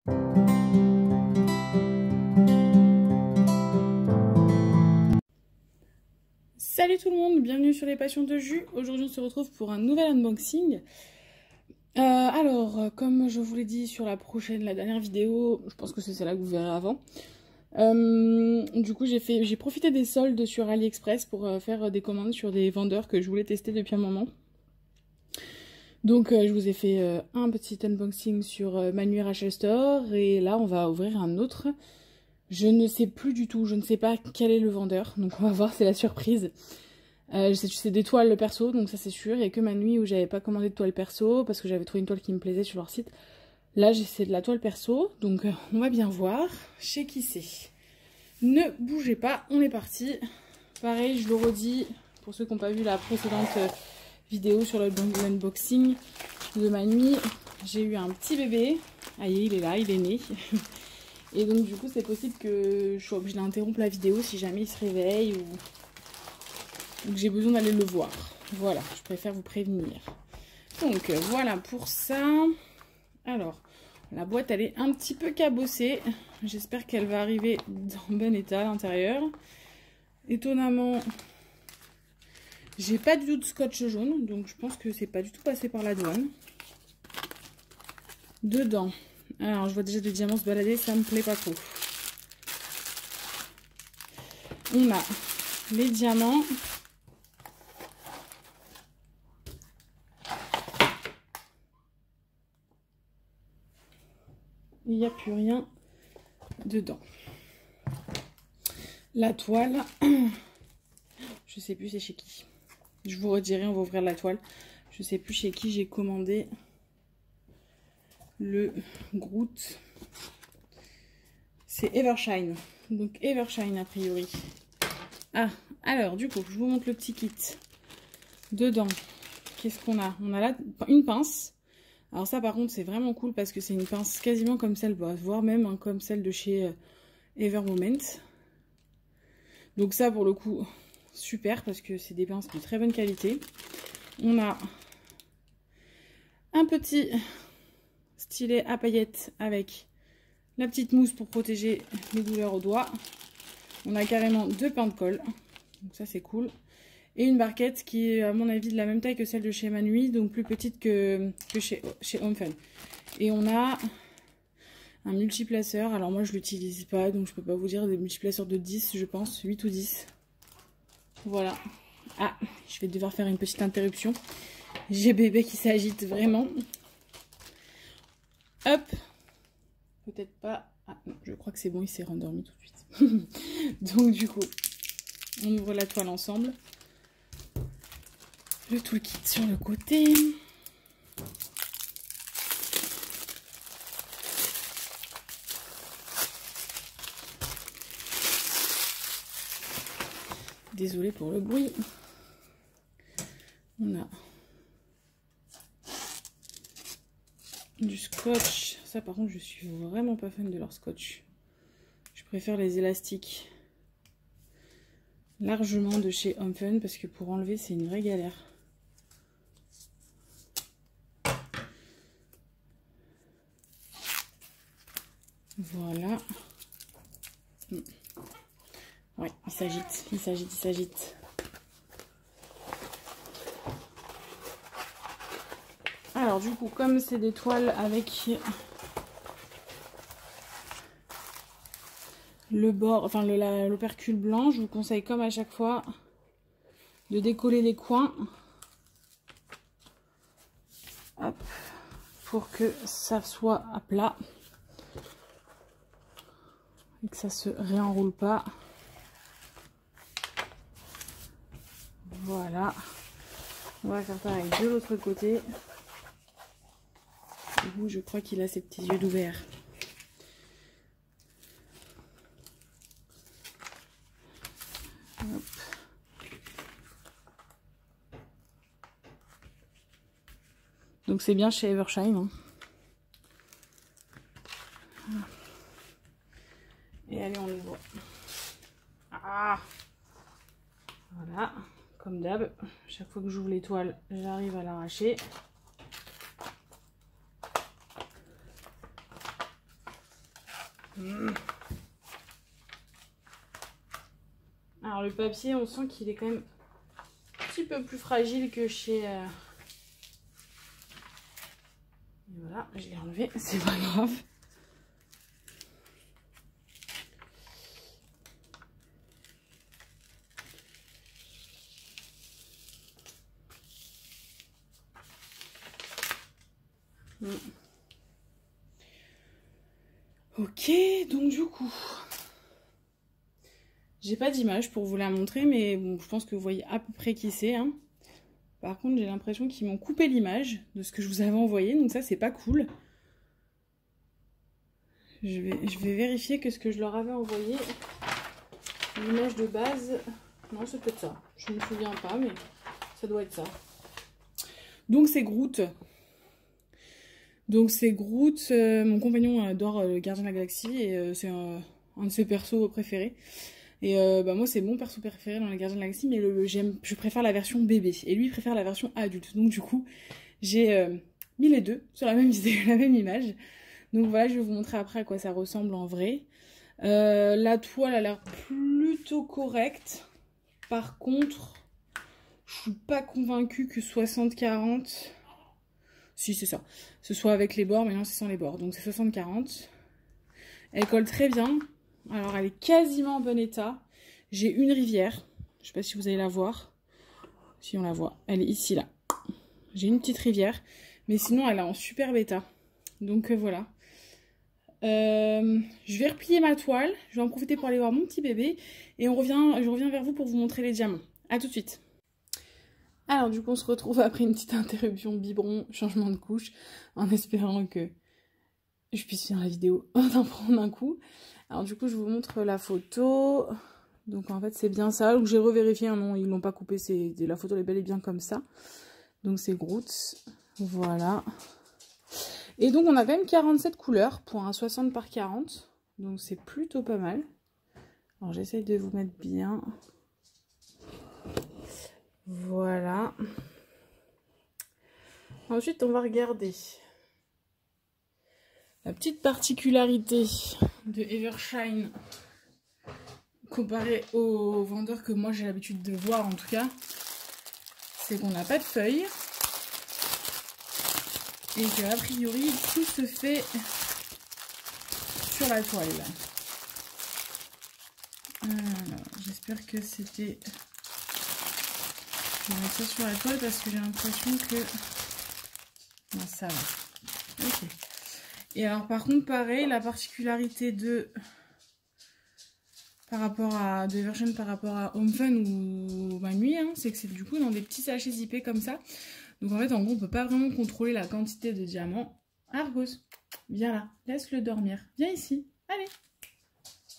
Salut tout le monde, bienvenue sur les Passions de Jus. Aujourd'hui on se retrouve pour un nouvel unboxing. Comme je vous l'ai dit sur la dernière vidéo, je pense que c'est celle-là que vous verrez avant. Du coup j'ai profité des soldes sur AliExpress pour faire des commandes sur des vendeurs que je voulais tester depuis un moment. Donc je vous ai fait un petit unboxing sur Manu Rachel Store et là on va ouvrir un autre. Je ne sais plus du tout, je ne sais pas quel est le vendeur, donc on va voir, c'est la surprise. C'est des toiles perso, donc ça c'est sûr. Il n'y a que Manu où j'avais pas commandé de toile perso parce que j'avais trouvé une toile qui me plaisait sur leur site. Là c'est de la toile perso, donc on va bien voir chez qui c'est. Ne bougez pas, on est parti. Pareil, je le redis, pour ceux qui n'ont pas vu la précédente vidéo sur l'unboxing de Manu, j'ai eu un petit bébé. Aïe, il est là, il est né. Et donc du coup c'est possible que je sois obligée d'interrompre la vidéo si jamais il se réveille ou que j'ai besoin d'aller le voir. Voilà, je préfère vous prévenir. Donc voilà pour ça. Alors, la boîte elle est un petit peu cabossée. J'espère qu'elle va arriver dans bon état à l'intérieur. Étonnamment, j'ai pas du tout de scotch jaune, donc je pense que c'est pas du tout passé par la douane. Dedans, alors je vois déjà des diamants se balader, ça me plaît pas trop. On a les diamants. Il n'y a plus rien dedans. La toile, je sais plus c'est chez qui. Je vous redirai, on va ouvrir la toile. Je sais plus chez qui j'ai commandé le Groot. C'est Evershine. Donc Evershine a priori. Ah, alors du coup, je vous montre le petit kit. Dedans, qu'est-ce qu'on a? On a là une pince. Alors ça par contre c'est vraiment cool parce que c'est une pince quasiment comme celle, voire même hein, comme celle de chez Evermoment. Donc ça pour le coup super parce que c'est des pinces de très bonne qualité. On a un petit stylet à paillettes avec la petite mousse pour protéger les douleurs aux doigts. On a carrément deux pains de colle, donc ça c'est cool. Et une barquette qui est à mon avis de la même taille que celle de chez Manui, donc plus petite que chez Home Fun. Et on a un multiplaceur, alors moi je l'utilise pas, donc je peux pas vous dire, des multiplaceurs de 10 je pense, 8 ou 10. Voilà. Ah, je vais devoir faire une petite interruption. J'ai bébé qui s'agite vraiment. Hop. Peut-être pas. Ah non, je crois que c'est bon, il s'est rendormi tout de suite. Donc du coup, on ouvre la toile ensemble. Le toolkit sur le côté. Désolée pour le bruit. On a du scotch. Ça par contre je suis vraiment pas fan de leur scotch. Je préfère les élastiques largement de chez Home Fun parce que pour enlever c'est une vraie galère. Voilà. Ouais, il s'agite, il s'agite, il s'agite. Alors du coup, comme c'est des toiles avec le bord, enfin l'opercule blanc, je vous conseille comme à chaque fois de décoller les coins. Hop, pour que ça soit à plat et que ça se réenroule pas. Voilà, on va faire pareil de l'autre côté. Où je crois qu'il a ses petits yeux d'ouvert. Donc c'est bien chez Evershine. Hein. Et allez, on les voit. Ah, voilà, comme d'hab. Chaque fois que j'ouvre l'étoile, j'arrive à l'arracher. Alors le papier, on sent qu'il est quand même un petit peu plus fragile que chez... Et voilà, je l'ai enlevé, c'est pas grave. Ok, donc du coup, j'ai pas d'image pour vous la montrer, mais bon, je pense que vous voyez à peu près qui c'est. Hein. Par contre, j'ai l'impression qu'ils m'ont coupé l'image de ce que je vous avais envoyé, donc ça, c'est pas cool. Je vais vérifier que ce que je leur avais envoyé, l'image de base, non, c'est peut-être ça. Je me souviens pas, mais ça doit être ça. Donc, c'est Groot. Donc c'est Groot, mon compagnon adore le Gardien de la Galaxie et c'est un de ses persos préférés. Et moi c'est mon perso préféré dans les Gardiens de la Galaxie, mais je préfère la version bébé et lui il préfère la version adulte. Donc du coup j'ai mis les deux sur la même vidéo, la même image. Donc voilà, je vais vous montrer après à quoi ça ressemble en vrai. La toile a l'air plutôt correcte. Par contre, je suis pas convaincue que 60-40... Si, c'est ça. Ce soit avec les bords, mais non, c'est sans les bords. Donc, c'est 60-40. Elle colle très bien. Alors, elle est quasiment en bon état. J'ai une rivière. Je sais pas si vous allez la voir. Si on la voit. Elle est ici, là. J'ai une petite rivière. Mais sinon, elle est en super état. Donc, voilà. Je vais replier ma toile. Je vais en profiter pour aller voir mon petit bébé. Et je reviens vers vous pour vous montrer les diamants. A tout de suite. Alors du coup on se retrouve après une petite interruption biberon, changement de couche, en espérant que je puisse finir la vidéo d'en prendre un coup. Alors du coup je vous montre la photo, donc en fait c'est bien ça, donc j'ai revérifié, hein, non ils l'ont pas coupé, la photo est bel et bien comme ça. Donc c'est Groot, voilà. Et donc on a quand même 47 couleurs pour un 60 par 40, donc c'est plutôt pas mal. Alors j'essaye de vous mettre bien... Voilà. Ensuite, on va regarder la petite particularité de Evershine comparée aux vendeurs que moi j'ai l'habitude de voir en tout cas, c'est qu'on n'a pas de feuilles et que a priori tout se fait sur la toile. J'espère que c'était... Je vais mettre ça sur la toile parce que j'ai l'impression que... Non, ça va. Ok. Et alors par contre, pareil, la particularité de Evershine par rapport à Home Fun ou Manui, hein, c'est que c'est du coup dans des petits sachets zippés comme ça. Donc en fait, en gros, on peut pas vraiment contrôler la quantité de diamants. Argos, viens là, laisse-le dormir. Viens ici, allez.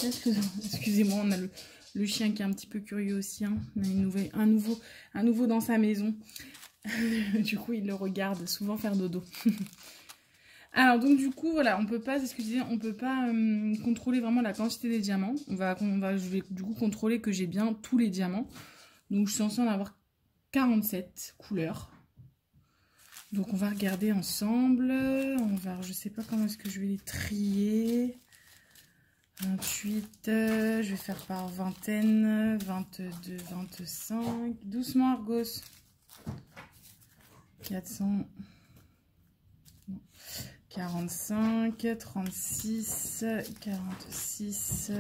Laisse-le dormir. Excusez-moi, on a le chien qui est un petit peu curieux aussi. Hein. On a un nouveau dans sa maison. Du coup, il le regarde souvent faire dodo. Alors, donc du coup, voilà, on peut pas, c'est ce que je disais, on peut pas contrôler vraiment la quantité des diamants. Je vais du coup contrôler que j'ai bien tous les diamants. Donc, je suis censée en avoir 47 couleurs. Donc, on va regarder ensemble. Je sais pas comment est-ce que je vais les trier. 28, je vais faire par vingtaine, 22, 25, doucement Argos, 400, 45, 36, 46,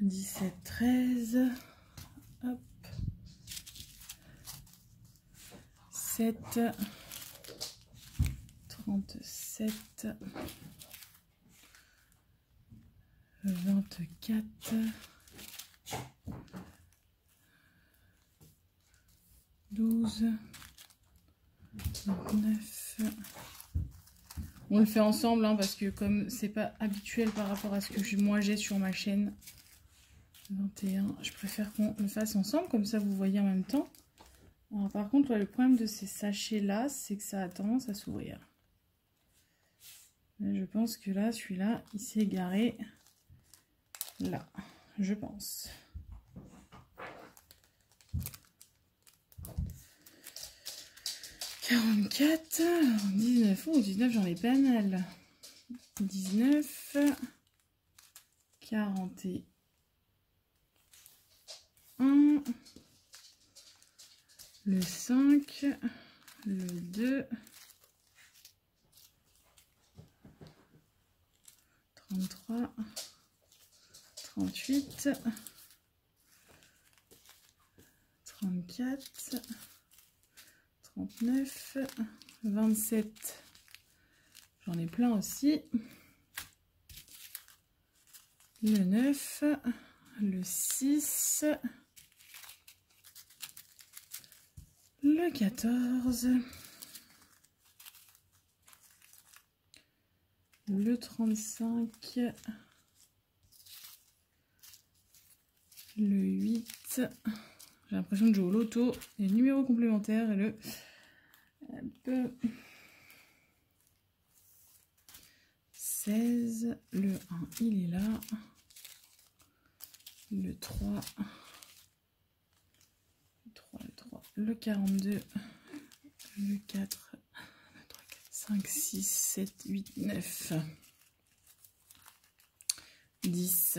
17, 13, hop, 7, 37, 24, 12, 29. On le fait ensemble hein, parce que comme c'est pas habituel par rapport à ce que moi j'ai sur ma chaîne. 21, je préfère qu'on le fasse ensemble, comme ça vous voyez en même temps. Alors par contre, le problème de ces sachets là, c'est que ça a tendance à s'ouvrir. Je pense que là, celui-là, il s'est égaré là, je pense. 44, 19, oh 19 j'en ai pas mal. 19, 41, le 5, le 2, 33, 38, 34, 39, 27, j'en ai plein aussi, le 9, le 6, le 14, le 35, le 8, j'ai l'impression de jouer au loto, les numéros complémentaires et le 16, le 1 il est là, le 3, le 42, le 4, 5, 6, 7, 8, 9, 10,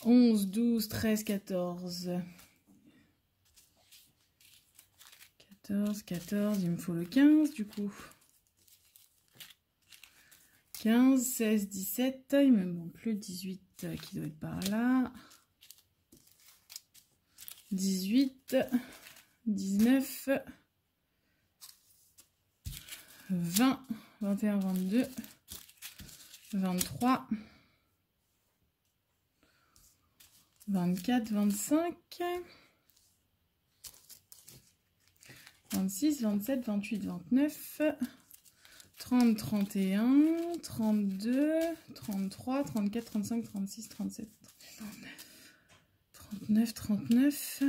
11, 12, 13, 14, 14, il me faut le 15 du coup. 15, 16, 17, il me manque le 18 qui doit être par là. 18, 19, 20, 21, 22, 23, 24, 25, 26, 27, 28, 29, 30, 31, 32, 33, 34, 35, 36, 37, 39, 39,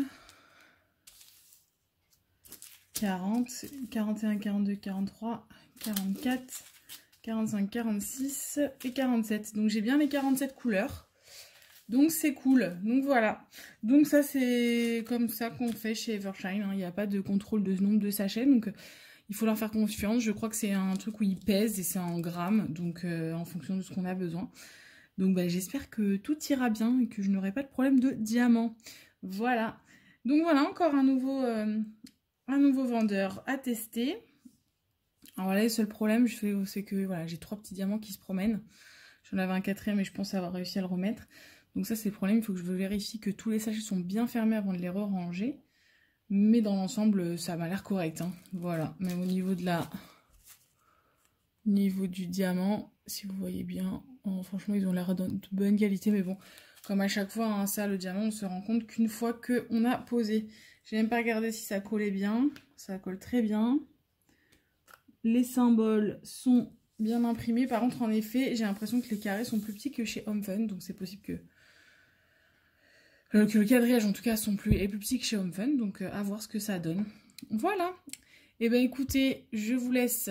40, 41, 42, 43, 44, 45, 46 et 47. Donc j'ai bien les 47 couleurs. Donc c'est cool. Donc voilà. Donc ça c'est comme ça qu'on fait chez Evershine. Hein. Il n'y a pas de contrôle de nombre de sachets. Donc il faut leur faire confiance. Je crois que c'est un truc où ils pèsent et c'est en grammes. Donc en fonction de ce qu'on a besoin. Donc bah, j'espère que tout ira bien et que je n'aurai pas de problème de diamant. Voilà. Donc voilà, encore un nouveau vendeur à tester. Alors voilà, le seul problème, c'est que voilà, j'ai 3 petits diamants qui se promènent. J'en avais un 4e et je pense avoir réussi à le remettre. Donc ça c'est le problème, il faut que je vérifie que tous les sachets sont bien fermés avant de les ranger. Mais dans l'ensemble, ça m'a l'air correct. Hein. Voilà, même au niveau du diamant, si vous voyez bien, franchement ils ont l'air de bonne qualité. Mais bon, comme à chaque fois, hein, ça le diamant, on se rend compte qu'une fois qu'on a posé. J'ai même pas regardé si ça collait bien, ça colle très bien. Les symboles sont bien imprimés. Par contre, en effet, j'ai l'impression que les carrés sont plus petits que chez Home Fun. Donc, c'est possible que le quadrillage, en tout cas, est plus petit que chez Home Fun. Donc, à voir ce que ça donne. Voilà. Et bien, écoutez, je vous laisse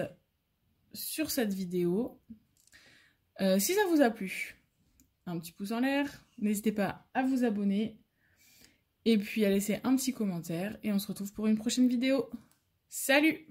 sur cette vidéo. Si ça vous a plu, un petit pouce en l'air. N'hésitez pas à vous abonner. Et puis, à laisser un petit commentaire. Et on se retrouve pour une prochaine vidéo. Salut!